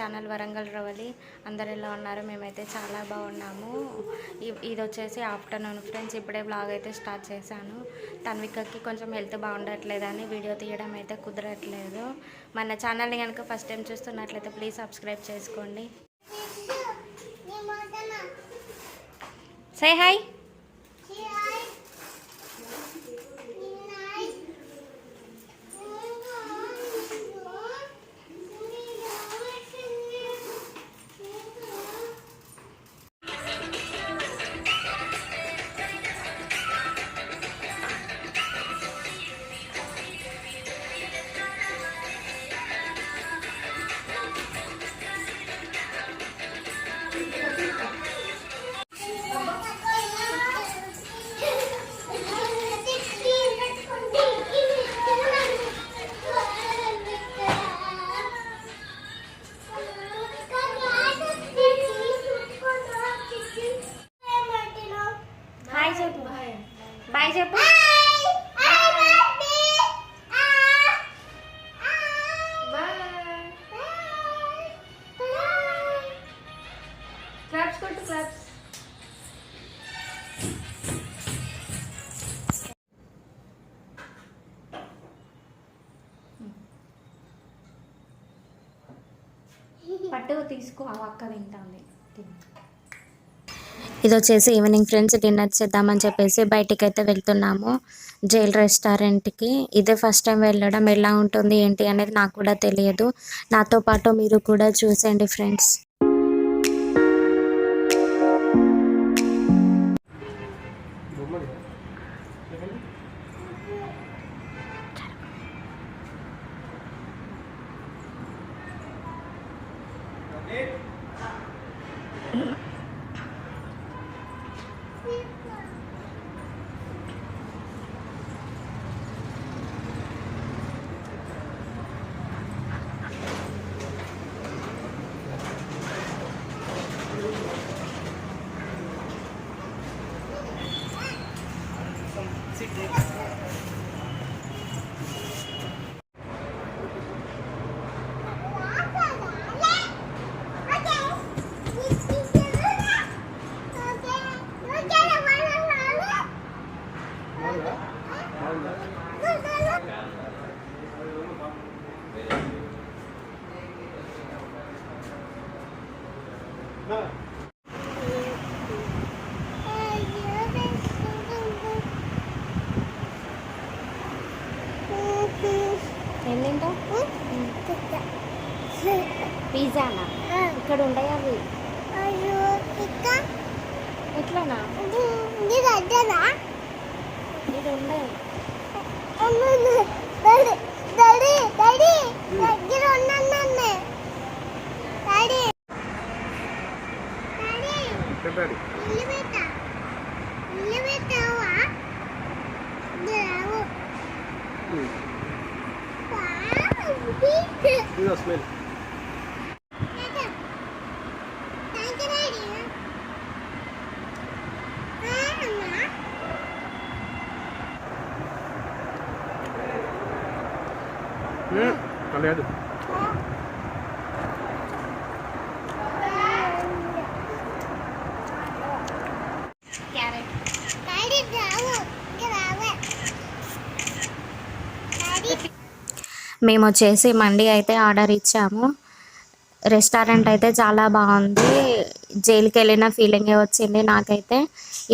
Channel Warangal Ravali. అందరు ఎలా ఉన్నారు? మేమైతే చాలా బాగున్నాము. ఇది వచ్చేసి ఆఫ్టర్నూన్ ఫ్రెండ్స్. ఇప్పుడే బ్లాగ్ అయితే స్టార్ట్ చేశాను. తన్వికకి కొంచెం హెల్త్ బాగుండట్లేదని వీడియో తీయడం అయితే కుదరట్లేదు. మన ఛానల్ని కనుక ఫస్ట్ టైం చూస్తున్నట్లయితే ప్లీజ్ సబ్స్క్రైబ్ చేసుకోండి. Say hi. బాయ్ చెప్పు. క్లాప్స్ కొట్టు, క్లాప్స్. పట్టు తీసుకో, అక్క తింటుంది. ఇది వచ్చేసి ఈవినింగ్ ఫ్రెండ్స్ డిన్నర్ చేద్దామని చెప్పేసి బయటికి అయితే వెళ్తున్నాము, జైల్ రెస్టారెంట్కి. ఇదే ఫస్ట్ టైం వెళ్ళడం. ఎలా ఉంటుంది ఏంటి అనేది నాకు కూడా తెలియదు. నాతో పాటు మీరు కూడా చూసేయండి ఫ్రెండ్స్. ఏం తింటావు? పిజ్జానా? ఇక్కడ ఉంటాయి అవి. ఎట్లానా? ఇది ఉండే. Smell. Lihat. మేము వచ్చేసి మండి అయితే ఆర్డర్ ఇచ్చాము. రెస్టారెంట్ అయితే చాలా బాగుంది. జైలుకి వెళ్ళిన ఫీలింగే వచ్చింది నాకైతే.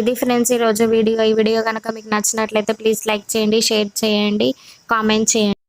ఇది ఫ్రెండ్స్ ఈరోజు వీడియో. ఈ వీడియో కనుక మీకు నచ్చినట్లయితే ప్లీజ్ లైక్ చేయండి, షేర్ చేయండి, కామెంట్ చేయండి.